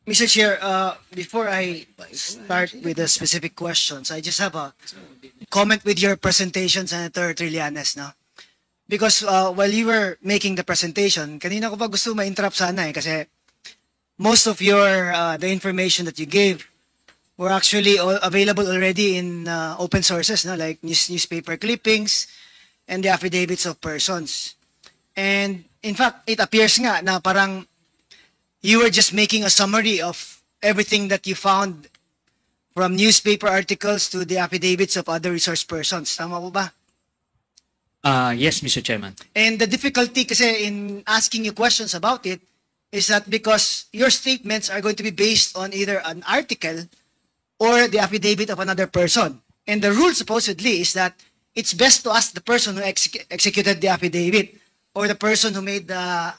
Mr. Chair, before I start with the specific questions, I just have a comment with your presentation, Senator Trillanes, no? Because while you were making the presentation, kanina ko pa gusto ma-interrupt sana kasi most of your the information that you gave were actually available already in open sources, no? Like newspaper clippings and the affidavits of persons. And in fact, it appears nga na parang you were just making a summary of everything that you found from newspaper articles to the affidavits of other resource persons. Tama po ba? Yes, Mr. Chairman. And the difficulty kasi in asking you questions about it is that because your statements are going to be based on either an article or the affidavit of another person. And the rule supposedly is that it's best to ask the person who executed the affidavit or the person who made the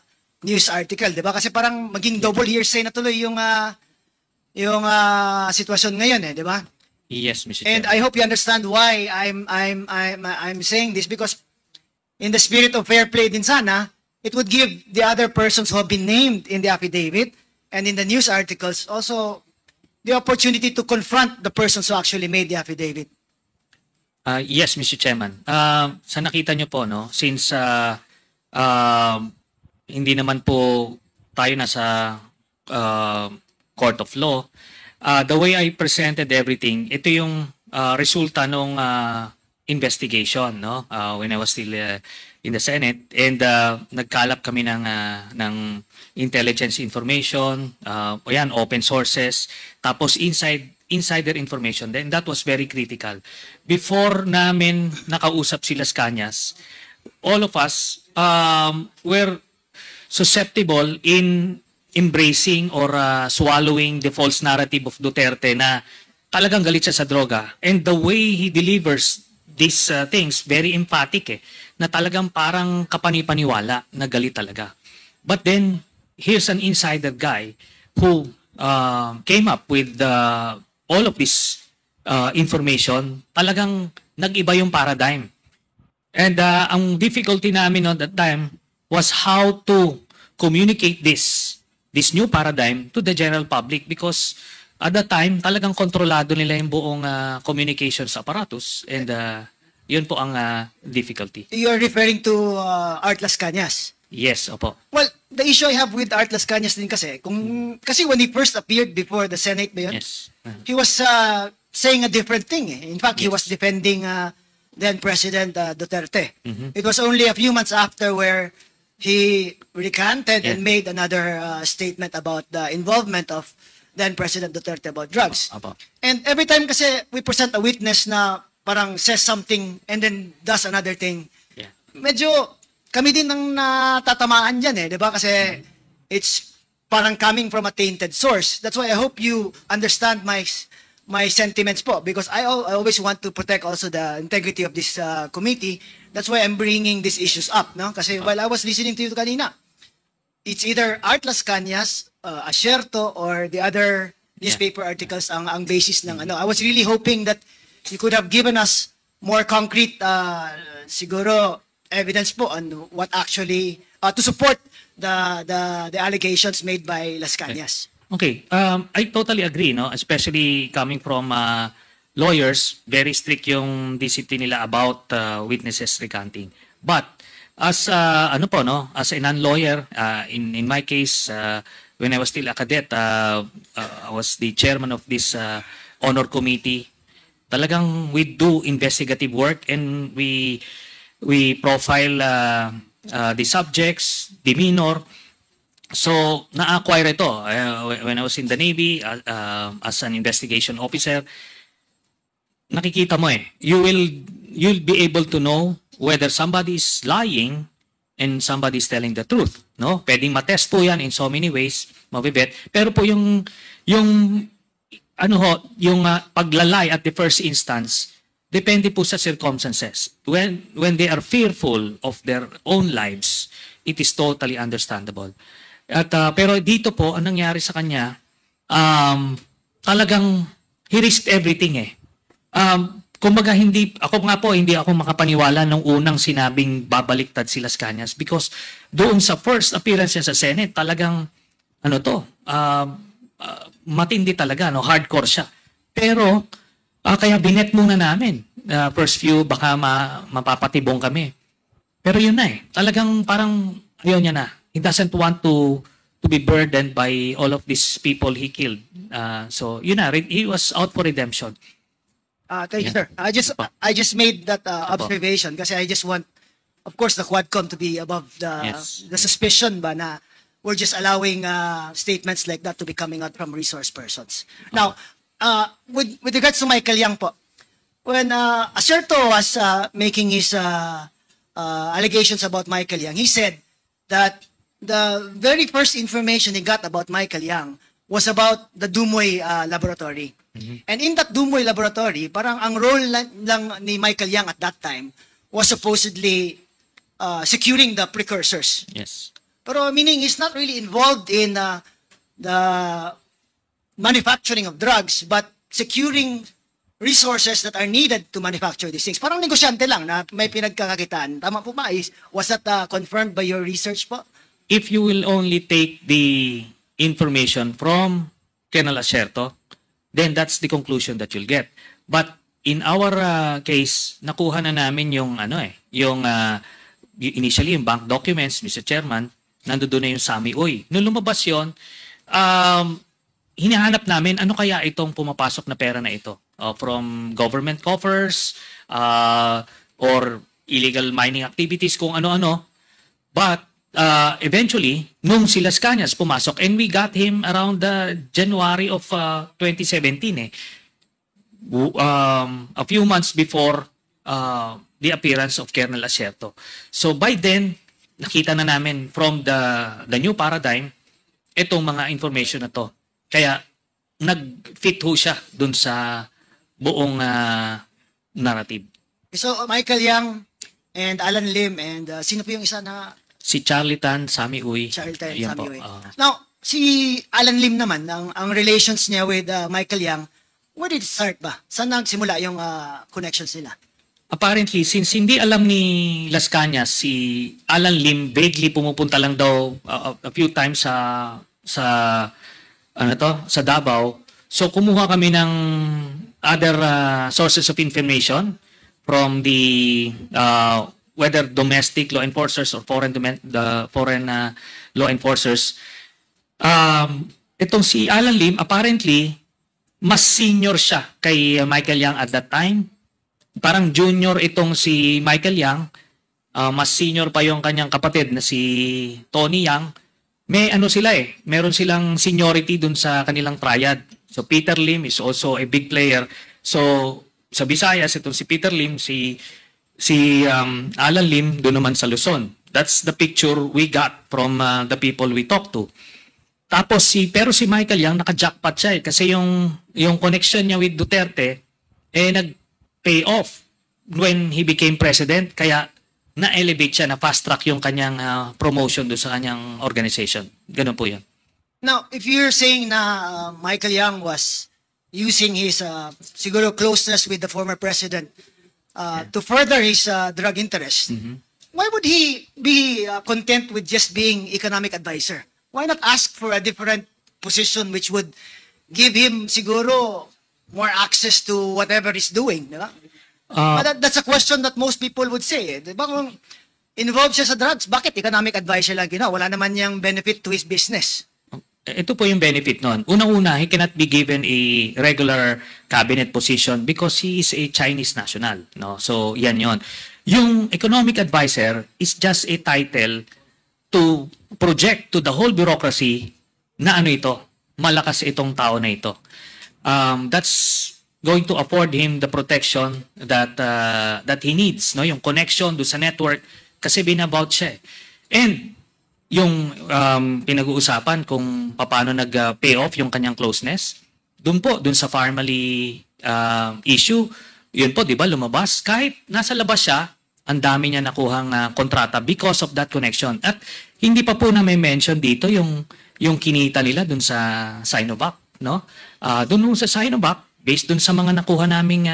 news article, di ba? Kasi parang maging double hearsay na tuloy yung sitwasyon ngayon, di ba? Yes, Mr. And Chairman. I hope you understand why I'm saying this, because in the spirit of fair play din sana, it would give the other persons who have been named in the affidavit and in the news articles also the opportunity to confront the persons who actually made the affidavit. Yes, Mr. Chairman. Sa nakita nyo po, no, since hindi naman po tayo nasa court of law, the way I presented everything, ito yung resulta ng investigation, no? When I was still in the Senate, and nagkalap kami ng intelligence information, yan, open sources, tapos insider information. Then that was very critical. Before namin nakausap si Las Cañas, all of us were susceptible in embracing or swallowing the false narrative of Duterte na talagang galit siya sa droga. And the way he delivers these things, very emphatic na talagang parang kapanipaniwala na galit talaga. But then, here's an insider guy who came up with all of this information. Talagang nag-iba yung paradigm. And ang difficulty namin at that time was how to communicate this new paradigm to the general public, because at that time talagang kontrolado nila yung buong communications apparatus, and yun po ang difficulty. You are referring to Art Las Cañas? Yes, opo. Well, the issue I have with Art Las Cañas din kasi, kasi when he first appeared before the Senate ba yun? Yes. He was saying a different thing. In fact, he was defending then President Duterte. It was only a few months after where he recanted and made another statement about the involvement of then President Duterte about drugs. And every time kasi we present a witness na parang says something and then does another thing, medyo kami din ang natatamaan dyan di ba? Kasi it's parang coming from a tainted source. That's why I hope you understand my sentiments po, because I always want to protect also the integrity of this committee. That's why I'm bringing these issues up, no? Kasi while I was listening to you kanina, it's either Art Las Cañas, Asierto, or the other newspaper articles ang basis ng ano. I was really hoping that you could have given us more concrete siguro evidence po on what actually to support the allegations made by Las Cañas. Okay, I totally agree, no? Especially coming from lawyers, very strict yung discipline nila about witnesses recanting. But as as a non-lawyer, in my case, when I was still a cadet, I was the chairman of this honor committee. Talagang we do investigative work, and we profile the subjects, demeanor. So, na-acquire ito when I was in the Navy as an investigation officer. Nakikita mo you'll be able to know whether somebody is lying and somebody is telling the truth, no? Pwedeng matest po yan in so many ways, mabibet. Pero po yung paglalay at the first instance, depende po sa circumstances. When they are fearful of their own lives, it is totally understandable. At pero dito po ang nangyari sa kanya, talagang he risked everything Kumbaga hindi ako makapaniwala nung unang sinabing babaliktad si Las Cañas, because doon sa first appearance niya sa Senate, talagang matindi talaga, no? Hardcore siya. Pero, kaya binet muna namin. First few, baka mapapatibong kami. Pero yun na eh. Talagang parang, ayaw niya na. He doesn't want to be burdened by all of these people he killed. So, yun na. He was out for redemption. Thank you, sir. I just made that observation kasi I just want, of course, the Quadcom to be above the suspicion ba na we're just allowing statements like that to be coming out from resource persons. Now, with regards to Michael Yang po, when Acerto was making his allegations about Michael Yang, he said that the very first information he got about Michael Yang was about the Dumoy laboratory. And in that Dumoy laboratory, parang ang role lang ni Michael Yang at that time was supposedly securing the precursors. Yes. Pero meaning he's not really involved in the manufacturing of drugs, but securing resources that are needed to manufacture these things. Parang negosyante lang na may pinagkakakitaan. Tama po ba? Was that confirmed by your research po? If you will only take the information from Colonel Acerto, then that's the conclusion that you'll get. But in our case, nakuha na namin yung initially yung bank documents, Mr. Chairman, nandoon na yung Sami Uy. Nung lumabas yun, hinahanap namin ano kaya itong pumapasok na pera na ito from government coffers or illegal mining activities, kung ano-ano. But eventually, nung si Las Cañas pumasok, and we got him around January of 2017, a few months before the appearance of Colonel Acerto. So by then, nakita na namin from the new paradigm, itong mga information na to. Kaya nag-fit ho siya dun sa buong narrative. So Michael Yang and Alan Lim and sino po yung isa na Si Charlie Tan, Sami Uy. Charlie Tan, Yan Sami po. Uy. Now, si Alan Lim naman, ang relations niya with Michael Yang, where did it start ba? Saan nagsimula yung connections nila? Apparently, since hindi alam ni Las Cañas, si Alan Lim vaguely pumupunta lang daw a few times sa Davao. So kumuha kami ng other sources of information from the whether domestic law enforcers or foreign law enforcers. Itong si Alan Lim, apparently, mas senior siya kay Michael Yang at that time. Parang junior itong si Michael Yang. Mas senior pa yung kanyang kapatid na si Tony Yang. May ano sila meron silang seniority dun sa kanilang triad. So Peter Lim is also a big player. So sa Visayas, itong si Peter Lim, si Alan Lim doon naman sa Luzon. That's the picture we got from the people we talked to. Tapos pero si Michael Yang naka-jackpot siya kasi yung connection niya with Duterte nag-pay off when he became president, kaya na-elevate siya, na fast track yung kanyang promotion doon sa kanyang organization. Ganun po 'yun. Now, if you're saying na Michael Yang was using his siguro closeness with the former president to further his drug interest, why would he be content with just being economic advisor? Why not ask for a different position which would give him siguro more access to whatever he's doing, di ba? But that's a question that most people would say. Di ba kung involved siya sa drugs, bakit economic advisor lang ginawa? Wala naman niyang benefit to his business. Ito po yung benefit nun. Unang-una, he cannot be given a regular cabinet position because he is a Chinese national. No? So, yan yon. Yung economic advisor is just a title to project to the whole bureaucracy na ano ito, malakas itong tao na ito. That's going to afford him the protection that he needs. No? Yung connection do sa network kasi binabout siya. And yung pinag-uusapan kung paano nag-pay off yung kanyang closeness, dun sa family issue, yun po, di ba, lumabas. Kahit nasa labas siya, ang dami niya nakuhang kontrata because of that connection. At hindi pa po na may mention dito yung kinita nila dun sa Sinovac. No? Dun sa Sinovac, based dun sa mga nakuha naming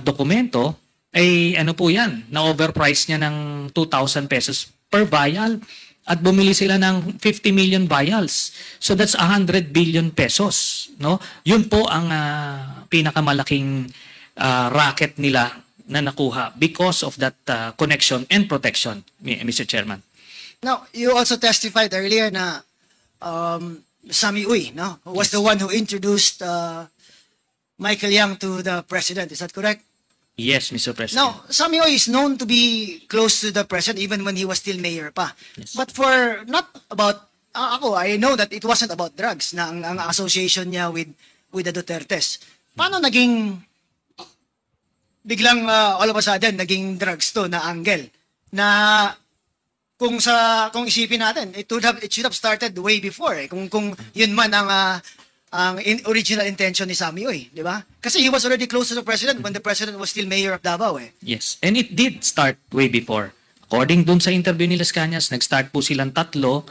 dokumento, ay ano po yan, na-overprice niya ng 2,000 pesos per vial. at bumili sila ng 50 million vials. So that's 100 billion pesos, no? Yun po ang pinakamalaking racket nila na nakuha because of that connection and protection, Mr. Chairman. Now, you also testified earlier na Sammy Uy, no, was the one who introduced Michael Yang to the president. Is that correct? Yes, Mr. President. Now, Sammy Uy is known to be close to the president even when he was still mayor pa. Yes. But for not about I know that it wasn't about drugs na ang association niya with the Dutertes. Paano naging biglang all of a sudden naging drugs to na angle na kung isipin natin it should have started way before kung yun man ang original intention ni Sammy Uy, di ba? Kasi he was already close to the president when the president was still mayor of Davao Yes, and it did start way before. According dun sa interview ni Las Cañas, nag-start po silang tatlo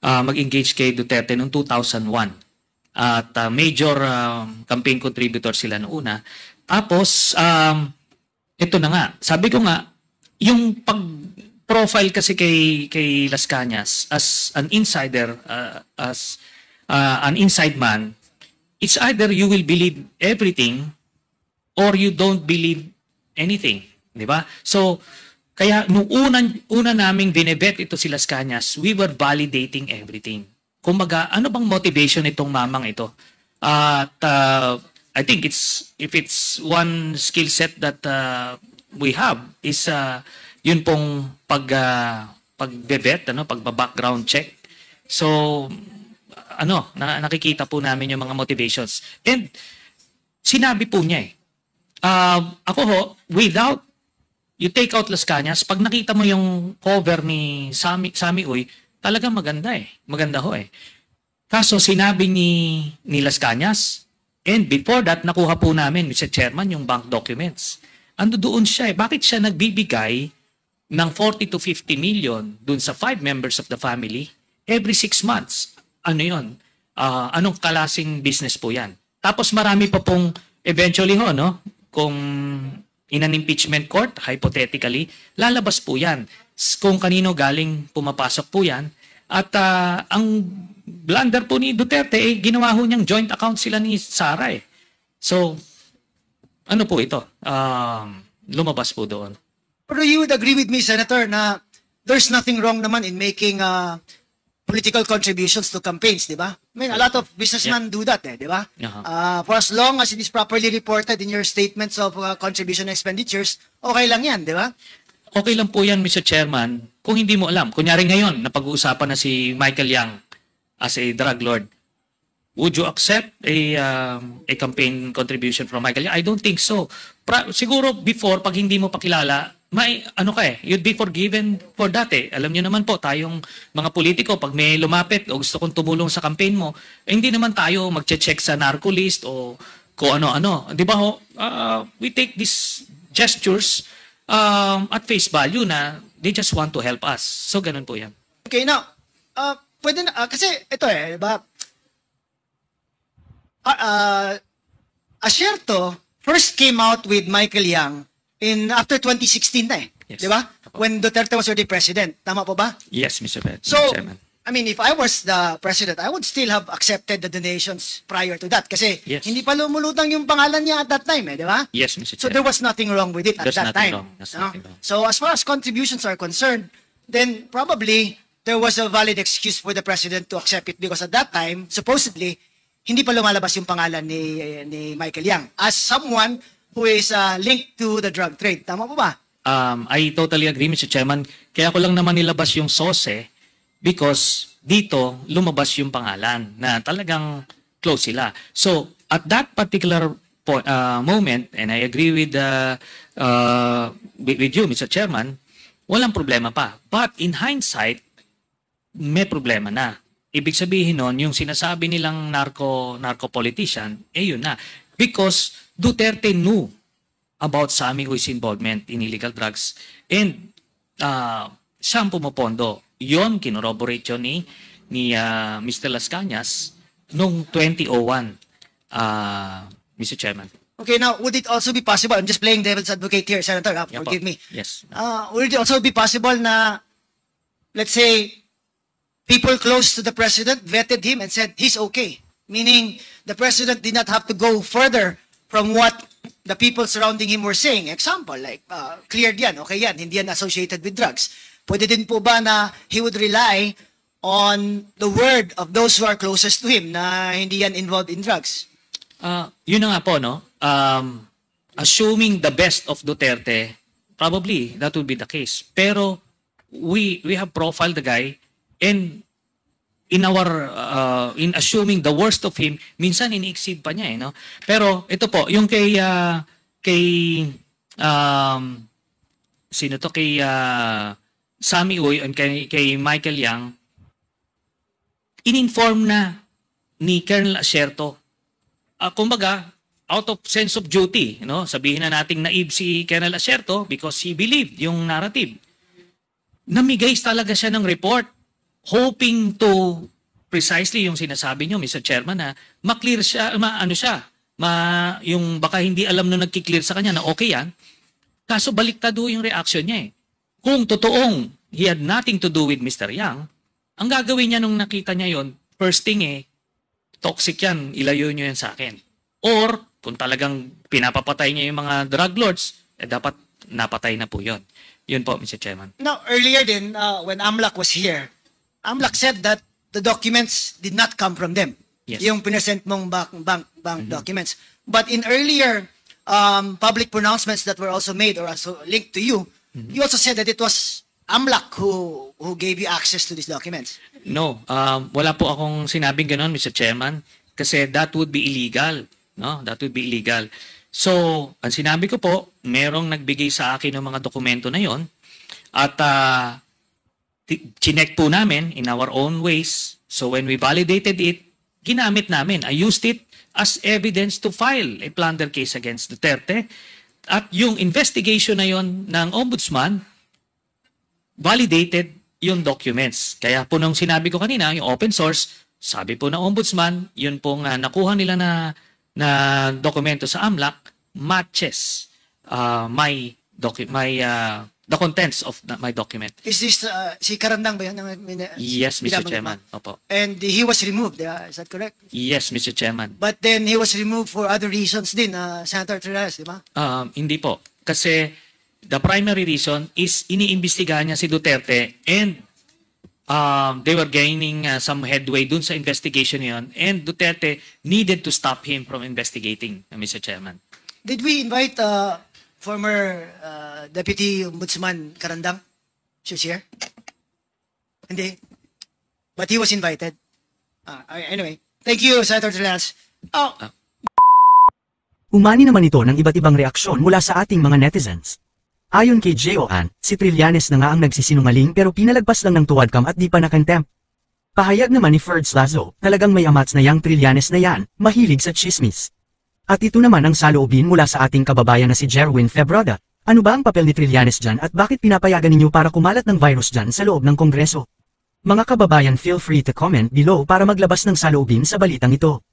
mag-engage kay Duterte noong 2001. At major campaign contributor sila noong una. Tapos, ito na nga, sabi ko nga, yung pag-profile kasi kay Las Cañas as an insider, as an inside man, it's either you will believe everything or you don't believe anything. Di ba? So, kaya nung una naming binebet ito si Las Cañas, we were validating everything. Kumbaga, ano bang motivation itong mamang ito? At I think if it's one skill set that we have is yun pong pagbebet, pagba-background check. So, nakikita po namin yung mga motivations. And sinabi po niya ako ho, without you take out Las Cañas, pag nakita mo yung cover ni Sammy Uy, talaga maganda Maganda ho Kaso sinabi ni Las Cañas, and before that, nakuha po namin, Mr. Chairman, yung bank documents. Ando doon siya Bakit siya nagbibigay ng 40 to 50 million dun sa 5 members of the family every 6 months? Ano yun? Anong klaseng business po yan? Tapos marami pa pong eventually kung in an impeachment court, hypothetically, lalabas po yan. Kung kanino galing pumapasok po yan. At ang blunder po ni Duterte, ginawa ho niyang joint account sila ni Sara So, ano po ito? Lumabas po doon. Pero you would agree with me, Senator, na there's nothing wrong naman in making political contributions to campaigns, di ba? I mean, a lot of businessmen do that, di ba? For as long as it is properly reported in your statements of contribution expenditures, okay lang yan, di ba? Okay lang po yan, Mr. Chairman, kung hindi mo alam. Kunyari ngayon, napag-uusapan na si Michael Yang as a drug lord. Would you accept a campaign contribution from Michael Yang? I don't think so. Siguro before, pag hindi mo pakilala, you'd be forgiven for that Alam niyo naman po, tayong mga politiko, pag may lumapit o gusto kong tumulong sa campaign mo, hindi naman tayo magche-check sa narco list o kung ano-ano. Di ba ho? We take these gestures at face value na they just want to help us. So, ganun po yan. Okay, now, pwede na, kasi ito di ba? Asierto first came out with Michael Yang after 2016 na Yes. Di ba? When Duterte was already president. Tama po ba? Yes, Mr. So, Chairman. I mean, if I was the president, I would still have accepted the donations prior to that. Kasi Yes. hindi pa lumulutang yung pangalan niya at that time, di ba? Yes, Mr. So Chairman. there was nothing wrong with it at There's that nothing time. wrong. There's no? nothing wrong. So as far as contributions are concerned, then probably there was a valid excuse for the president to accept it because at that time, supposedly, hindi pa lumalabas yung pangalan ni Michael Yang as someone who is linked to the drug trade. Tama po ba? I totally agree, Mr. Chairman. Kaya ko lang naman nilabas yung sauce because dito lumabas yung pangalan na talagang close sila. So, at that particular moment, and I agree with you, Mr. Chairman, walang problema pa. But in hindsight, may problema na. Ibig sabihin nun, yung sinasabi nilang narco politician, yun na. Because Duterte knew about Sammy Uy's involvement in illegal drugs and siyang pumapondo. Yon, kinorroborate yun ni Mr. Las Cañas noong 2001, Mr. Chairman. Okay, now, would it also be possible, I'm just playing devil's advocate here, Senator, forgive me. Yes. Would it also be possible na, let's say, people close to the president vetted him and said he's okay. Meaning, the president did not have to go further from what the people surrounding him were saying. Example, like, cleared yan, okay yan, hindi yan associated with drugs. Pwede din po ba na he would rely on the word of those who are closest to him na hindi yan involved in drugs? Yun na nga po, no? Assuming the best of Duterte, probably that would be the case. Pero we have profiled the guy, and in assuming the worst of him, minsan ini-exceed pa niya, no? Pero ito po, yung kay sino to, kay Sammy Uy and kay Michael Yang, in-inform na ni Colonel Asierto. Kumbaga, out of sense of duty, no? Sabihin na nating naive si Colonel Asierto because he believed yung narrative. Namigay talaga siya ng report, hoping to precisely yung sinasabi nyo, Mr. Chairman, na ma-clear siya, yung baka hindi alam nung nagki-clear sa kanya na okay yan, kaso baliktado yung reaction niya eh. Kung totoong he had nothing to do with Mr. Yang, ang gagawin niya nung nakita niya yon, first thing toxic yan, ilayo nyo yan sa akin. Or, kung talagang pinapapatay niya yung mga drug lords, dapat napatay na po yon. Yun po, Mr. Chairman. Now, earlier din, when AMLAC was here, AMLAC said that the documents did not come from them. Yes. Yung present mong bank documents. But in earlier public pronouncements that were also made or also linked to you, you also said that it was AMLAC who gave you access to these documents. No, wala po akong sinabing gano'n, Mr. Chairman, kasi that would be illegal. No, that would be illegal. So, ang sinabi ko po, merong nagbigay sa akin ng mga dokumento na yon at chinek po namin in our own ways. So, when we validated it, ginamit namin. I used it as evidence to file a plunder case against Duterte. At yung investigation na yon ng Ombudsman, validated yung documents. Kaya po nung sinabi ko kanina, yung open source, sabi po ng Ombudsman, yun pong nakuha nila na dokumento sa AMLAC matches the contents of my document. Is this si Karandang ba yun? Yes, Mr. Chairman. Opo. And he was removed, is that correct? Yes, Mr. Chairman. But then he was removed for other reasons din, Senator Trillanes, di ba? Hindi po. Kasi the primary reason is iniimbestigahan niya si Duterte, and they were gaining some headway dun sa investigation yon, and Duterte needed to stop him from investigating, Mr. Chairman. Did we invite former Deputy Ombudsman Karandang to share? Hindi. But he was invited. Anyway, thank you, Senator Trillanes. Umani naman ito ng iba't ibang reaksyon mula sa ating mga netizens. Ayon kay Joan, si Trillanes na nga ang nagsisinungaling pero pinalagpas lang ng tuwadcam at di pa na-contempt. Pahayag naman ni Ferds Lazo, talagang may amats na yang Trillanes na yan, mahilig sa chismis. At ito naman ang saloobin mula sa ating kababayan na si Jerwin Febrada. Ano ba ang papel ni Trillanes dyan at bakit pinapayagan ninyo para kumalat ng virus dyan sa loob ng Kongreso? Mga kababayan, feel free to comment below para maglabas ng saloobin sa balitang ito.